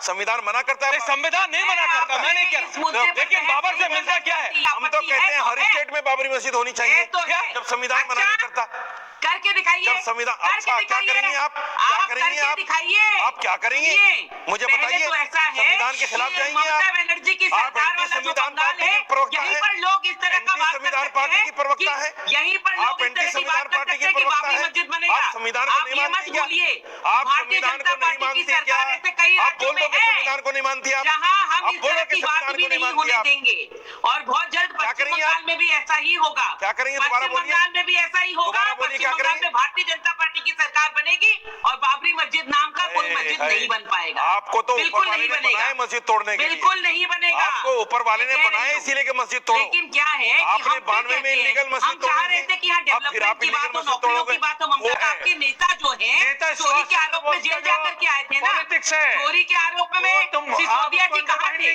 संविधान मना करता है? संविधान नहीं मना करता, मैं नहीं कह रहा, लेकिन बाबर से मिलता क्या है? हम तो कहते हैं हर स्टेट में बाबरी मस्जिद होनी चाहिए, जब संविधान मना नहीं करता। करके दिखाइए। जब संविधान, अच्छा क्या करेंगी आप? क्या करेंगी आप क्या करेंगे? मुझे बताइए। तो ऐसा है, संविधान के खिलाफ जाएंगे आप? ममता बनर्जी की सरकार वाला जो बंगाल है, यहीं पर लोग इस तरह का बात संविधान पार्टी की प्रवक्ता है, यहीं पर लोग इस तरह की बात कर सकते हैं कि बाबरी मस्जिद बनेगा। आप संविधान को नहीं मानते क्या? आप संविधान को नहीं मानते क्या? आप बोल दो कि संविधान को नहीं मानती आप? जहाँ हम इस तरह की बात संविधान भी को नहीं नहीं मानती होने आप? देंगे और बहुत जल्द पश्चिम बंगाल में भी ऐसा ही होगा। क्या करेंगे? दोबारा पश्चिम बोलिए। बंगाल में भी ऐसा ही होगा। दोबारा बोलिए, क्या पश्चिम बंगाल करेंगे? में भारतीय जनता पार्टी की सरकार बनेगी और बाबरी मस्जिद नाम का कोई मस्जिद नहीं बन पाएगा। आपको तो ऊपर वाले ने बनाया मस्जिद तोड़ने के लिए। बिल्कुल नहीं बनेगा। आपको ऊपर वाले ने बनाया इसीलिए कि मस्जिद तोड़ो। लेकिन क्या है कि आपने हम 92 में इलीगल मस्जिद हम चाह रहे थे कि यहाँ अब फिर आप डेवलपमेंट की बात हो, इलीगल मस्जिद नौकरियों की तोड़ोगे। बात हो। ममता आपके नेता जो है चोरी के आरोप में जेल जाकर के आए थे ना, चोरी के आरोप में सिसोदिया जी कहाँ थे?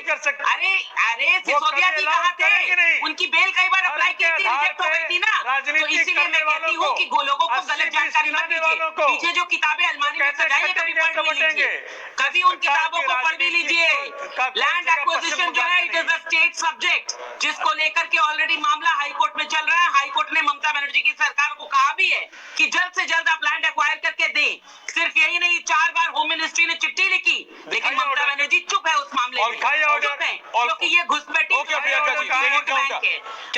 अरे सिसोदिया जी कहाँ थे? उनकी बेल कई बार अप्लाई की थी, रिजेक्ट हो गई थी ना। तो इसीलिए मैं कहती हूँ कि लोगों को गलत जानकारी मत दीजिए। पीछे जो किताबें अलमारी में सजाई है, कभी पढ़ भी लीजिए, कभी उन किताबों को पढ़ भी लीजिए। लैंड एक्विजिशन जो है it is a state subject, जिसको लेकर के ऑलरेडी मामला हाई कोर्ट में चल रहा है। हाई कोर्ट ने ममता बनर्जी की सरकार को कहा भी है कि जल्द से जल्द आप लैंड एक्वायर करके दें। सिर्फ यही नहीं, 4 बार होम मिनिस्ट्री ने चिट्ठी लिखी, लेकिन ममता बनर्जी चुप है उस मामले में, चुप है, क्योंकि ये घुसपैठी क्या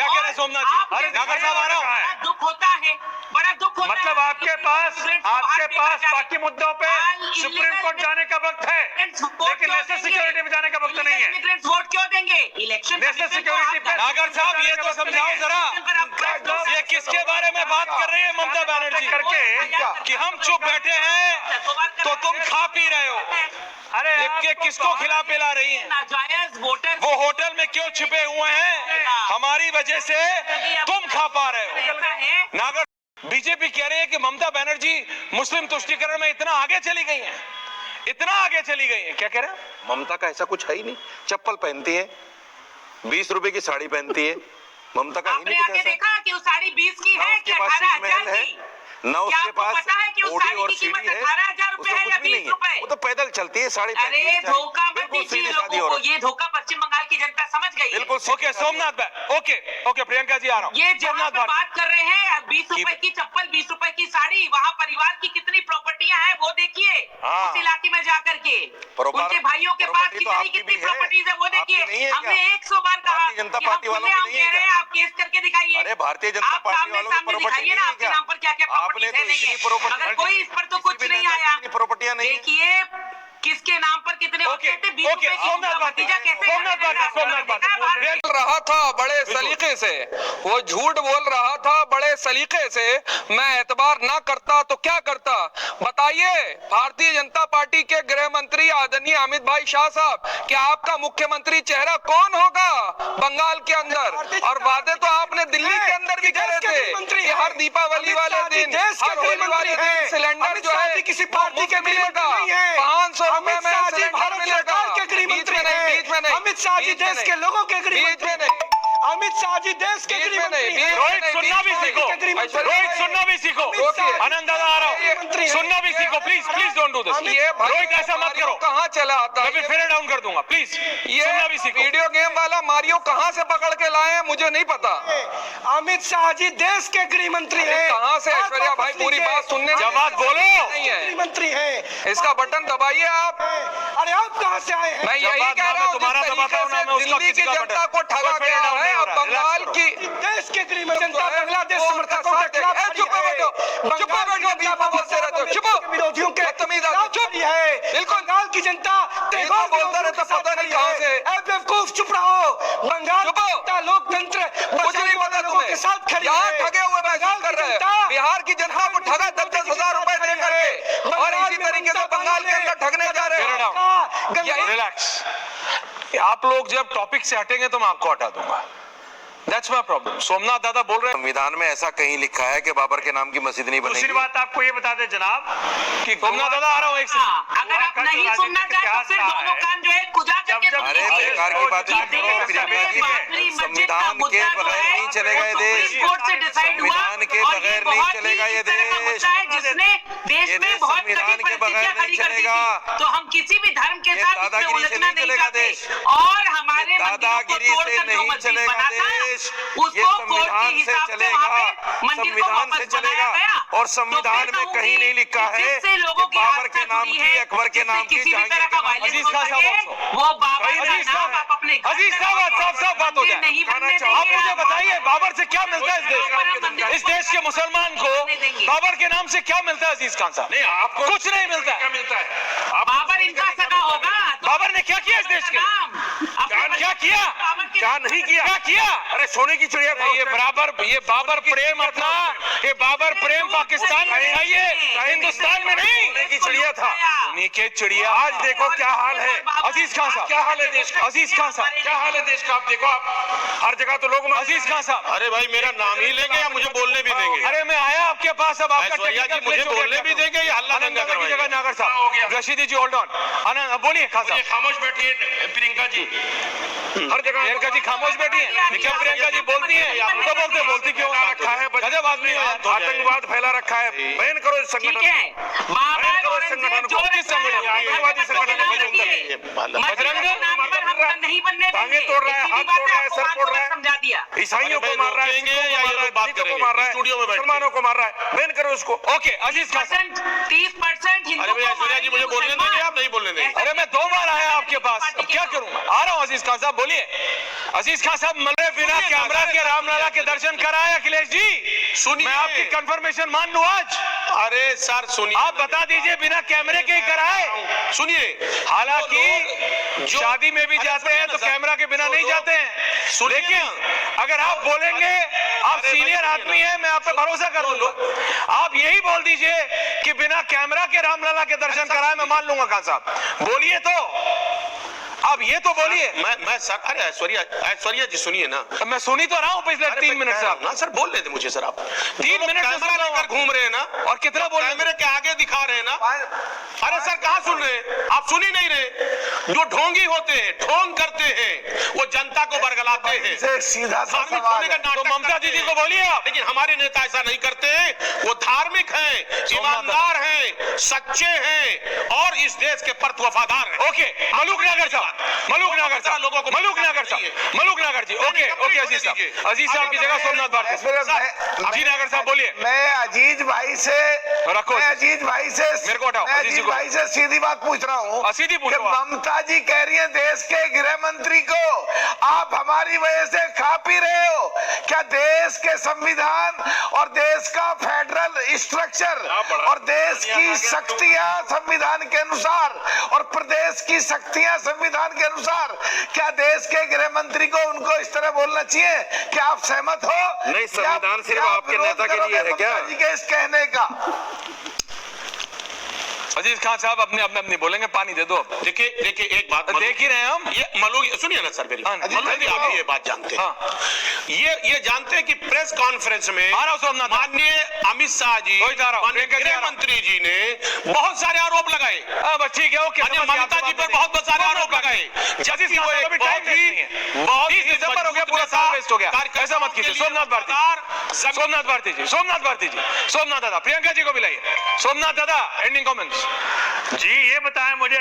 कह रहे सोमनाथ जी? अरे नागर साहब आ रहा हूँ। दुख होता है, बड़ा दुख होता है। मतलब आपके पास बाकी मुद्दों पे सुप्रीम कोर्ट जाने का वक्त है, लेकिन नेशनल सिक्योरिटी में जाने का वक्त नहीं है। इमिग्रेंट्स वोट क्यों देंगे? इलेक्शन नेशनल सिक्योरिटी पे नागर साहब ये तो समझाओ जरा, ये किसके बारे में बात कर रही है ममता बनर्जी? कि हम चुप बैठे हैं तो तुम खा पी रहे हो। अरे किसको खिला पिला रही हैं? नाजायज वोटर वो होटल में क्यों छिपे हुए हैं? हमारी वजह से तुम खा पा रहे हो। नागर बीजेपी कह रही है कि ममता बनर्जी मुस्लिम तुष्टीकरण में इतना आगे चली गई हैं, इतना आगे चली गई हैं। क्या कह रहे हैं? ममता का ऐसा कुछ है ही नहीं। चप्पल पहनती है, 20 रुपए की साड़ी पहनती है। ममता का ही नहीं कुछ ऐसा। देखा कि वो साड़ी 20 की है कि 18,000 की? ना उसके पास पता है कि उस ओडी साड़ी और की कीमत सीढ़ी है, 18,000 रुपए है या 20 रुपए? वो तो पैदल चलती है, साड़ी अरे धोखा मत दीजिए लोगों को, ये धोखा पश्चिम बंगाल की जनता समझ गई है। बिल्कुल। ओके सोमनाथ भाई, ओके प्रियंका जी आ रहा हूँ। ये जहाँ पर बात कर रहे हैं 20 रुपए की चप्पल, 20 रुपए की साड़ी, वहाँ परिवार की कितनी प्रॉपर्टियां हैं वो देखिए। उस इलाके में जाकर के उनके भाइयों के पास कितनी प्रॉपर्टीज है वो देखिए। हमने 100 बार कहा जनता कि पार्टी हम वालों खुलेआम को कह रहे हैं, आप केस करके दिखाइए। अरे भारतीय जनता पार्टी वालों को प्रॉपर्टी दिखाइए ना आपके नाम पर क्या क्या प्रॉपर्टीज है, नहीं है। मगर कोई इस पर तो कुछ नहीं आया। प्रॉपर्टियां नहीं। देखिए किसके नाम पर कितने होते थे, 20 रुपए की भतीजा कैसे बोल रहा था बड़े सलीके से, वो झूठ बोल रहा था बड़े सलीके से। मैं एतबार ना करता तो क्या करता? बताइए भारतीय जनता पार्टी के गृह मंत्री आदरणीय अमित भाई शाह साहब, क्या आपका मुख्यमंत्री चेहरा कौन होगा बंगाल के अंदर? और वादे तो आपने दिल्ली के अंदर भी करे थे कि हर दीपावली वाले दिन, हर होली वाले दिन सिलेंडर जो है किसी पार्टी के मिलेगा, 500 रुपए में सिलेंडर मिलेगा। बीच में नहीं, अमित शाह जी देश के लोगों के गृह मंत्री नहीं, अमित शाह जी देश के गृह मंत्री हैं। रोहित सुनना भी सीखो, रोहित सुनना भी सीखो। आनंद दादा आ रहा हूँ, सुनना भी सीखो। Please don't do this. ये रोहित ऐसा मत करो। कहाँ चला आता मैं फेयर डाउन कर दूंगा। प्लीज ये सुनना भी सीखो। वीडियो गेम वाला मारियो कहाँ से पकड़ के लाए हैं मुझे नहीं पता। अमित शाह जी देश के गृह मंत्री हैं। कहाँ से? ऐश्वर्या भाई पूरी बात सुनने जवाब बोलो। नहीं है, गृह मंत्री है। इसका बटन दबाइए आप। अरे आप कहाँ से आए हैं? मैं यही कह रहा हूँ, तुम्हारा दबाता हूँ ना, मैं उसका दिल्ली की जनता को ठगा गया है। अब बंगाल की देश के गृह मंत्री जनता बांग्लादेश समर्थकों के खिलाफ चुप बैठो, चुप बैठो, बोलते रहते हो, चुप विरोधियों के बदतमीज आदमी, चुप है। बिल्कुल बंगाल की जनता टैगोर बोलता रहता, पता नहीं कहाँ से। बेवकूफ चुप रहो। बंगाल की जनता लोकतंत्र कुछ नहीं पता तुम्हें। के साथ खड़ी यहाँ है। ठगे हुए महसूस कर रहे हैं। बिहार की जनता को ठगा 10,000 रुपए दे करके, और इसी तरीके से बंगाल के अंदर ठगने जा रहे हैं। रिलैक्स। आप लोग जब टॉपिक से हटेंगे तो मैं आपको हटा दूंगा। That's my problem. सोमनाथ दादा बोल रहे हैं संविधान में ऐसा कहीं लिखा है कि बाबर के नाम की मस्जिद नहीं बनेगी। दूसरी बात आपको ये बता दें जनाब कि सोमनाथ दादा आ रहा हूँ एक से। अगर आप नहीं सुनना चाहते तो फिर दोनों कान जो है कुजा करके अरे बेकार की बातें संविधान के बगैर नहीं चलेगा ये देश। संविधान के बगैर नहीं चलेगा ये देश। जिसने देश में बहुत संविधान के बगैर नहीं शादी कर दी चलेगा। थी, तो हम किसी भी धर्म के ये साथ इसमें दादागिरी से उलझना नहीं नहीं चलेगा चाहते। देश। और हमारे ये मंदिरों को दादागिरी से तोड़कर जो नहीं मस्जिद चलेगा बना था, देश। उसको ये कोर्ट के संविधान से हिसाब से चलेगा, वहाँ पे मंदिर को संविधान वापस से बनाया चलेगा। गया। और तो संविधान फिर में कहूंगी कहीं नहीं लिखा कि है जिससे लोगों कि की बाबर के आस्था नाम जुड़ी की, है, अकबर के जिससे नाम की, किसी भी जहांगीर तरह का के नाम की। वायलेंस अजीज हो खान साहब सके, also। वो बाबर कहीं का नहीं नाम लिखा आप अपने घर अजीज पे साहब, रखिए। साफ बात हो जाए। नहीं बनने आप आप देंगे मुझे आप। बताइए बाबर से क्या मिलता है मंदिर इस देश के मुसलमान को बाबर के नाम से क्या मिलता है अजीज खान साहब? नहीं, आपको कुछ नहीं मिलता है। क्या मिलता है? बाबर इनका सगा होगा तो बाबर ने क्या किया इस देश के लिए? क्या किया? क्या नहीं किया? क्या किया? अरे सोने की चिड़िया था ये बाबर प्रेम अपना, ये बाबर प्रेम पाकिस्तान में चाहिए, हिंदुस्तान में नहीं। सोने की चिड़िया था। उन्हीं के चिड़िया। आज देखो क्या हाल है। अजीज खान साहब, क्या हाल है देश का? अजीज खान साहब, क्या हाल है देश का? आप देखो, आप हर जगह तो लोग अजीज खान साहब, अरे भाई मेरा नाम ही लेंगे या मुझे बोलने भी देंगे? अरे मैं आया आपके पास, अब आपका ऐश्वर्या जी, technical मुझे glitch हो गया, बोलने क्या भी करूं? देंगे या हल्ला आनंद दंगा नगर की करवाएंगे? जगह नागर क्या हो गया? साहब, रशीदी जी होल्ड ऑन। आनंद बोलिए खान साहब। खामोश बैठिए प्रियंका जी। हर जगह प्रियंका जी खामोश बैठी है। क्या प्रियंका जी बोलती है? तो बोलती क्यों? रखा है, गजब आदमी हो यार। आतंकवाद फैला रखा है। बैन करो इस ठीक संगठन है, को। बाबर औरंगजेब जो किस संगठन को? आतंकवादी संगठन को रखिए। बजरंग मस्जिद के नाम पर हम नहीं बनने टांगे देंगे। तोड़ रहा है, सीधी हाथ बात तोड़ रहा है, आपको सर बात तोड़ रहा है। समझा दिया। ईसाइयों को अरे मार रहा है, रोकेंगे सिखों को या मार ये रहा है, लोग बात दलितों को करेंगे? मार रहा है, स्टूडियो में बैठ के। मुसलमानों को मार रहा है। बैन करो उसको। ओके अजीज खान साहब, 30% हिंदू अरे भैया ऐश्वर्या जी, मुझे बोलने देंगे, आप नहीं बोलने देंगे? अरे मैं 2 बार आया आपके पास, अब क्या करूं मैं? आ रहा हूं अजीज खान साहब, बोलिए। अजीज खान साहब, मरे बिना कैमरा के रामलला के दर्शन कराए अखिलेश जी? सुनिए। मैं आपकी कंफर्मेशन मान लूं आज? अरे सर सुनिए, आप बता दीजिए, बिना कैमरे के ही कराए? सुनिए। हालांकि शादी में भी जाते हैं तो कैमरा के बिना नहीं जाते हैं, लेकिन अगर आप बोलेंगे, आप सीनियर आदमी हैं, मैं आप पे भरोसा कर लूंगा। आप यही बोल दीजिए कि बिना कैमरा के रामलला के दर्शन कराए, मैं मान लूंगा खान साहब। बोलिए तो, आप ये तो बोलिए। मैं सर, अरे ऐश्वर्या जी सुनिए ना। मैं सुनी तो रहा हूँ पिछले 3 मिनट से। आप ना सर बोल लेते मुझे सर। आप 3 मिनट से सुन रहा हूं। लेकर घूम रहे हैं ना, और कितना बोल रहे हैं? कैमरे के आगे दिखा रहे हैं ना। अरे सर कहाँ सुन रहे हैं? आप सुन ही नहीं रहे। जो ढोंगी होते हैं, ढोंग करते हैं, वो जनता को बरगलाते हैं। सीधा सा धार्मिक सवाल होने का है। नाटक तो ममता करते दीदी हैं। को बोलिए आप। लेकिन हमारे नेता ऐसा नहीं करते हैं। वो धार्मिक हैं, ईमानदार हैं, सच्चे हैं और इस देश के प्रति वफादार हैं। ओके, मलूक नागर साहब, मलूक नागर साहब, लोगों को मलूक नागर साहब, मलूक नागर जी। ओके ओके अजीज साहब, अजीज साहब की जगह सोमनाथ भारती। जी नागर साहब बोलिए। मैं अजीज भाई से रखो मैं अजीज। अजीज भाई से मेरे को हटाओ, मैं अजीज जी अजीज को। भाई से सीधी बात पूछ रहा हूँ सीधी पूछो कि आप। ममता जी कह रही है देश के गृह मंत्री को आप हमारी वजह से खा पी रहे हो। क्या देश के संविधान और देश का फेडरल स्ट्रक्चर और देश की शक्तियां संविधान के अनुसार और प्रदेश की शक्तियां संविधान के अनुसार, क्या देश के गृह मंत्री को उनको इस तरह बोलना चाहिए? क्या आप सहमत हो? नहीं, संविधान सिर्फ क्या आप आपके विरोध नेता के करोगे लिए है क्या? ममता जी के इस कहने का? अजीज खान साहब अपने बोलेंगे, पानी दे दो। देखिए एक बात देख ही रहे हैं हम। ये मलूक, सुनिए ना सर मेरी। हाँ, मलूक जी आप ये बात जानते हैं। हाँ। ये जानते हैं कि प्रेस कॉन्फ्रेंस में आ रहा हूं सोमनाथ। माननीय अमित शाह जी, वही जा रहा हूं। माननीय प्रियंका जी आ गृह रहा हूं। मंत्री जी ने बहुत सारे आरोप लगाए। बस ठीक है, ओके। माननीय ममता जी पर बहुत सारे आरोप लगाए। जबकि वो एक बहुत ही 30 दिसंबर हो गया, पूरा साल वेस्ट हो गया। ऐसा मत कीजिए। सोमनाथ भारती, सोमनाथ भारती जी, सोमनाथ भारती जी, सोमनाथ दादा, प्रियंका जी को बुलाइए। सोमनाथ दादा, एंडिंग कमेंट्स। जी ये बताएं मुझे।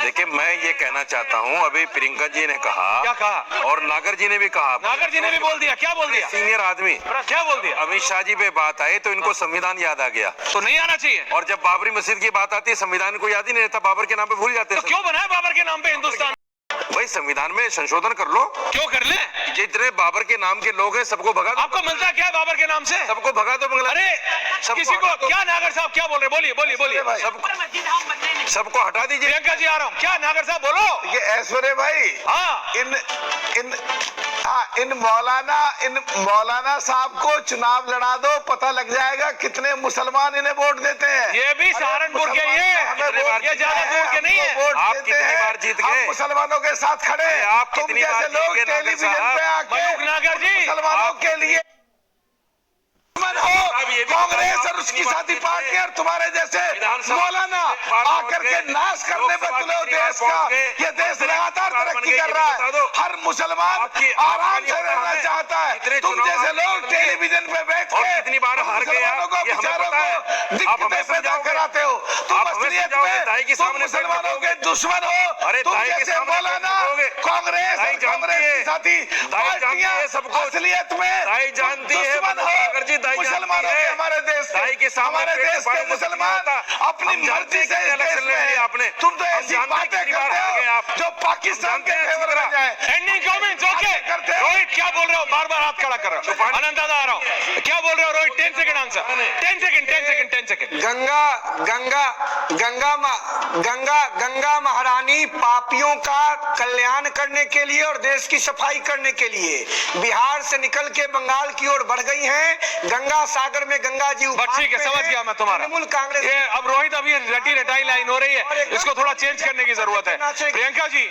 देखिए मैं ये कहना चाहता हूँ, अभी प्रियंका जी ने कहा, क्या कहा? और नागर जी ने भी कहा, नागर जी ने भी बोल दिया। क्या बोल दिया? सीनियर आदमी क्या बोल दिया? अमित शाह जी पे बात आई तो इनको संविधान याद आ गया। तो नहीं आना चाहिए। और जब बाबरी मस्जिद की बात आती है, संविधान को याद ही नहीं रहता, बाबर के नाम पे भूल जाते तो हैं। क्यों बनाया बाबर के नाम पे हिंदुस्तान? भाई संविधान में संशोधन कर लो। क्यों कर ले? जितने बाबर के नाम के लोग हैं सबको भगा दो। आपको मिलता क्या है बाबर के नाम से? सबको भगा दो बंगला। अरे किसी को क्या? नागर साहब क्या बोल रहे? बोलिए बोलिए बोलिए। मस्जिद हम बनने नहीं। सबको हटा दीजिए। प्रियंका जी आ रहा हूँ। क्या नागर साहब बोलो? ये ऐश्वर्या भाई, हाँ, इन मौलाना साहब को चुनाव लड़ा दो, पता लग जाएगा कितने मुसलमान इन्हें वोट देते हैं। ये भी सहारनपुर के ही है, ये ज्यादा दूर के नहीं है। वोट आप देते कितनी हैं, बार जीत हम गए? मुसलमानों के साथ खड़े हैं। आप तुम कितनी जैसे बार जीत लोग गए नागर टेलीविजन साहब? पे आके मलूक नागर जी, मुसलमानों के लिए ये भी कांग्रेस और उसकी साथी पार्टी और तुम्हारे जैसे मौलाना आकर के नाश करने पर तुले हो देश का। ये देश लगातार तरक्की कर रहा है, हर मुसलमान आराम से रहना चाहता है। तुम जैसे लोग टेलीविजन पे बैठ के कितनी बार हार गए आप, ये हमें पता है। दिक्कतें पैदा कराते हो। तुम असलियत में तुम मुसलमानों के दुश्मन हो। तुम जैसे मौलाना कांग्रेस की साथी पार्टियां असलियत में दुश्मन हो मुसलमानों के। हमारे देश के मुसलमान अपनी मर्जी से इस देश में है। तुम तो ऐसी बातें करते हो जो पाकिस्तान के फेवर में जाए। एंडिंग कमेंट्स ओके रोहित क्या बोल रहे हो, बार बार हाथ खड़ा कर रहे हो। अनंत दादा आ रहा हूं, क्या बोल रहे हो Rohit? 10 second answer, 10 second. Ganga महारानी पापियों का कल्याण करने के लिए और देश की सफाई करने के लिए बिहार से निकल के बंगाल की ओर बढ़ गई हैं। गंगा सागर में गंगा जी ठीक है, समझ गया मैं तुम्हारा। तृणमूल कांग्रेस ये अब रोहित अभी रटी रटाई लाइन हो रही है, इसको थोड़ा चेंज करने की जरूरत है। प्रियंका जी